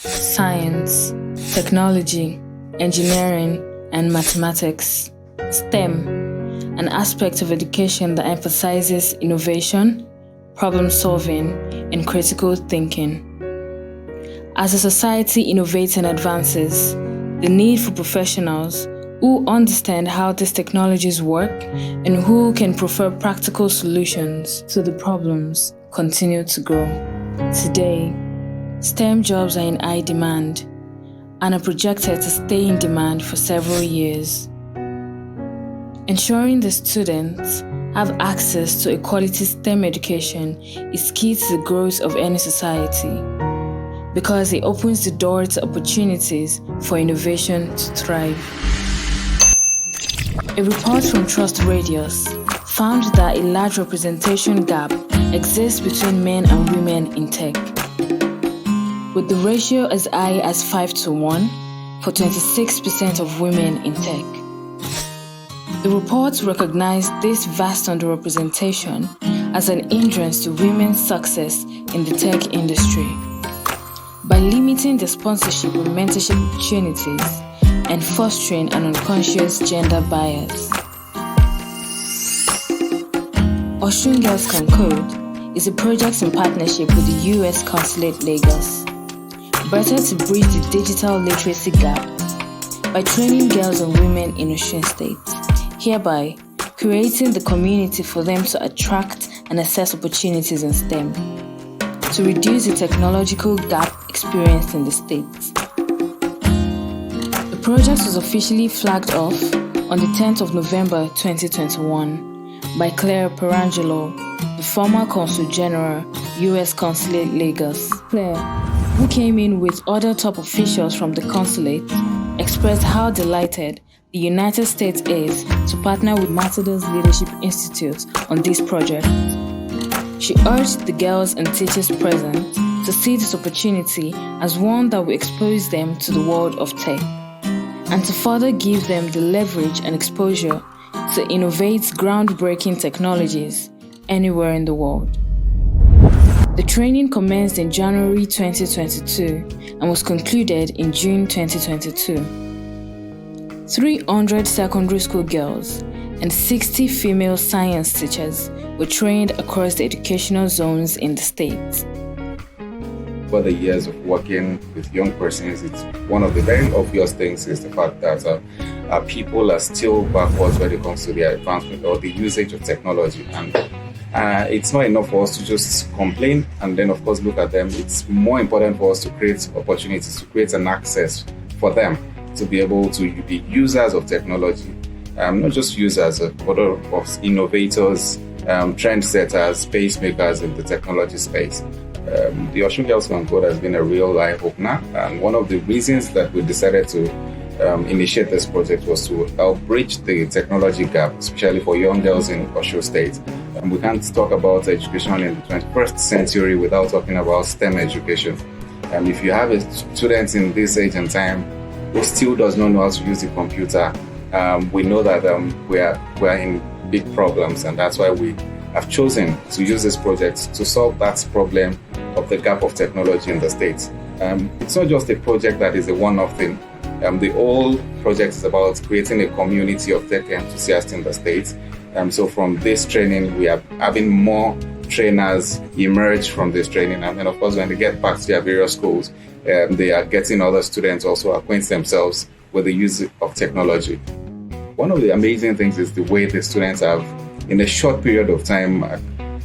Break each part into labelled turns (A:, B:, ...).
A: science, technology, engineering, and mathematics. STEM, an aspect of education that emphasizes innovation, problem solving, and critical thinking. As a society innovates and advances, the need for professionals who understand how these technologies work and who can prefer practical solutions to the problems continue to grow. Today, STEM jobs are in high demand and are projected to stay in demand for several years. Ensuring the students have access to a quality STEM education is key to the growth of any society because it opens the door to opportunities for innovation to thrive. A report from Trust Radius found that a large representation gap exists between men and women in tech, with the ratio as high as 5:1 for 26% of women in tech. The report recognized this vast underrepresentation as an hindrance to women's success in the tech industry. By limiting the sponsorship and mentorship opportunities and fostering an unconscious gender bias. Osun Girls Can Code is a project in partnership with the U.S. Consulate Lagos, better to bridge the digital literacy gap by training girls and women in Osun State, hereby creating the community for them to attract and assess opportunities in STEM, to reduce the technological gap experienced in the state. The project was officially flagged off on the 10th of November 2021 by Claire Perangelo, the former Consul General, U.S. Consulate Lagos. Claire, who came in with other top officials from the consulate, expressed how delighted the United States is to partner with Matadors Leadership Institute on this project. She urged the girls and teachers present to see this opportunity as one that will expose them to the world of tech and to further give them the leverage and exposure to innovate groundbreaking technologies anywhere in the world. The training commenced in January 2022 and was concluded in June 2022. 300 secondary school girls and 60 female science teachers were trained across the educational zones in the state.
B: Over the years of working with young persons, it's one of the very obvious things is the fact that people are still backwards when it comes to the advancement or the usage of technology. And it's not enough for us to just complain and then, of course, look at them. It's more important for us to create opportunities, to create an access for them to be able to be users of technology, not just users, but of innovators, trendsetters, pacemakers in the technology space. The Osun Girls Can Code has been a real eye-opener, and one of the reasons that we decided to initiate this project was to help bridge the technology gap, especially for young girls in Osun State. We can't talk about education in the 21st century without talking about STEM education. If you have a student in this age and time who still does not know how to use the computer, we know that we are in big problems, and that's why we have chosen to use this project to solve that problem of the gap of technology in the state. It's not just a project that is a one-off thing. The whole project is about creating a community of tech enthusiasts in the state. So from this training, we are having more trainers emerge from this training. And then, of course, when they get back to their various schools, they are getting other students also acquaint themselves with the use of technology. One of the amazing things is the way the students have, in a short period of time,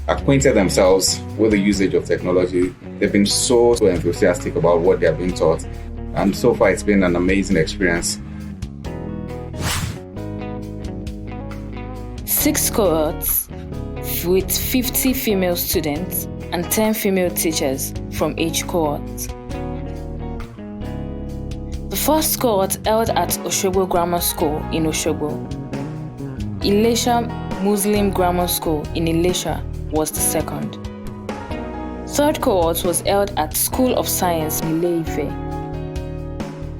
B: acquainted themselves with the usage of technology. They've been so enthusiastic about what they have been taught. And so far, it's been an amazing experience.
A: 6 cohorts with 50 female students and 10 female teachers from each cohort. The first cohort held at Osogbo Grammar School in Osogbo. Ilesha Muslim Grammar School in Ilesha was the second. Third cohort was held at School of Science in Ile-Ife.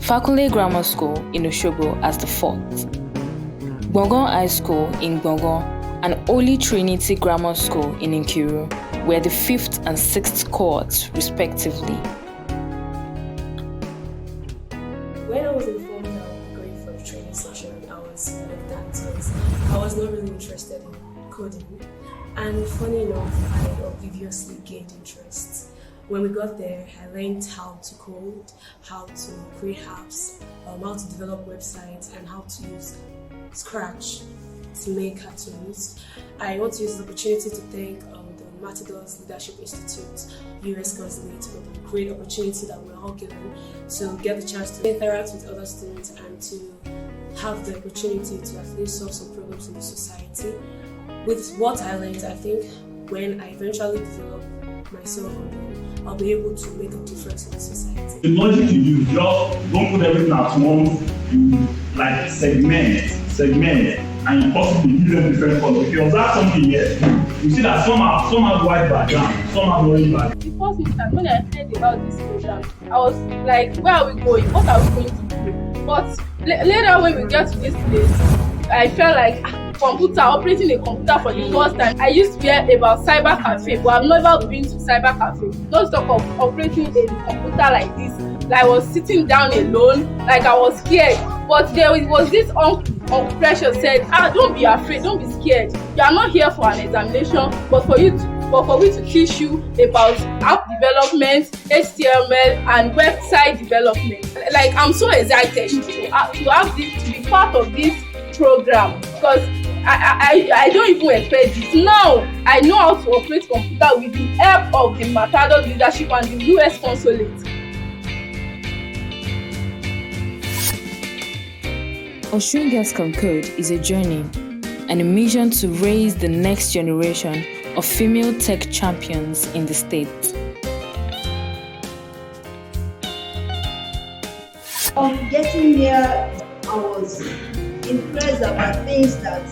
A: Fakunle Grammar School in Osogbo as the fourth. Gbongan High School in Gbongan and Holy Trinity Grammar School in Nkiru were the fifth and sixth cohorts, respectively.
C: I obviously gained interest. When we got there, I learned how to code, how to create apps, how to develop websites, and how to use Scratch to make cartoons. I want to use this opportunity to thank the Matadors Leadership Institute, US Consulate, for the great opportunity that we're all given to get the chance to interact with other students and to have the opportunity to actually solve some problems in the society. With what I learned, I think when I eventually develop myself on them, I'll be able to make a difference in the society.
D: The logic you use, just don't put everything at once, you like segment, and you possibly give them different colors. If you observe something here, you see that some have white background, some have orange background.
E: The first instance when I heard about this program, I was like, where are we going? What are we going to do? But later when we get to this place, I felt like operating a computer for the first time. I used to hear about cyber cafe, but I've never been to cyber cafe. Not talk of operating a computer like this. Like I was sitting down alone, like I was scared. But there was this uncle pressure said, don't be afraid, don't be scared. You are not here for an examination, but for me to teach you about app development, HTML, and website development. Like I'm so excited to have this, to be part of this program, because I don't even expect this. Now I know how to operate computer with the help of the Matadors Leadership and the US Consulate.
A: Osun Girls Can Code is a journey and a mission to raise the next generation of female tech champions in the state.
F: Getting here, I was impressed about things that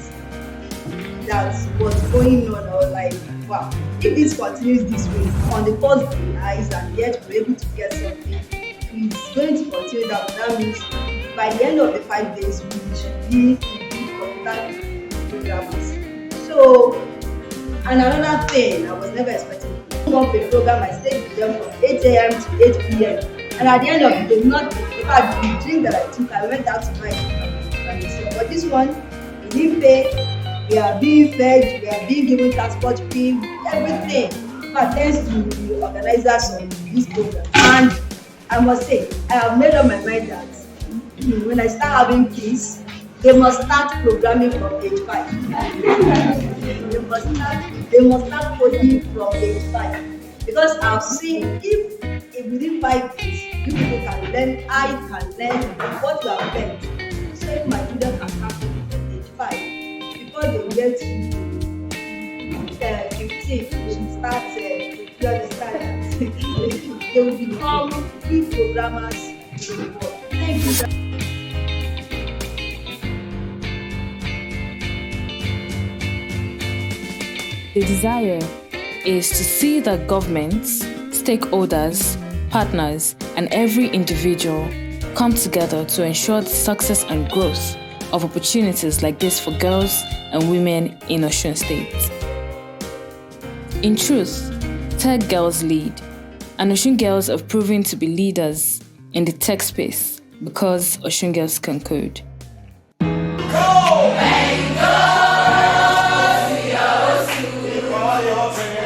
F: was going on. I was like, wow, if this continues this way, on the first day, nice, and yet we're able to get something, it's going to continue that. That means by the end of the 5 days, we should be computer programmers. So, and another thing I was never expecting, one paid program, I stayed with them from 8 a.m. to 8 p.m. And at the end of the day, not in fact, the drink that I took, I went out to buy it. But this one, it didn't pay, we are being fed, we are being given transport fee, everything. But thanks to the organizers of this program. And I must say, I have made up my mind that when I start having kids, they must start programming from age 5. They must start coding from age 5. Because I've seen if within 5 days, you people can learn, I can learn what you have learned. So if my children can start coding from age 5, before they get to 15, they should start, you understand, they will become free programmers in the world. Thank you.
A: The desire is to see that governments, stakeholders, partners, and every individual come together to ensure the success and growth of opportunities like this for girls and women in Osun State. In truth, tech girls lead, and Osun girls have proven to be leaders in the tech space because Osun Girls Can Code.
G: Go, hey, go! We are Osun.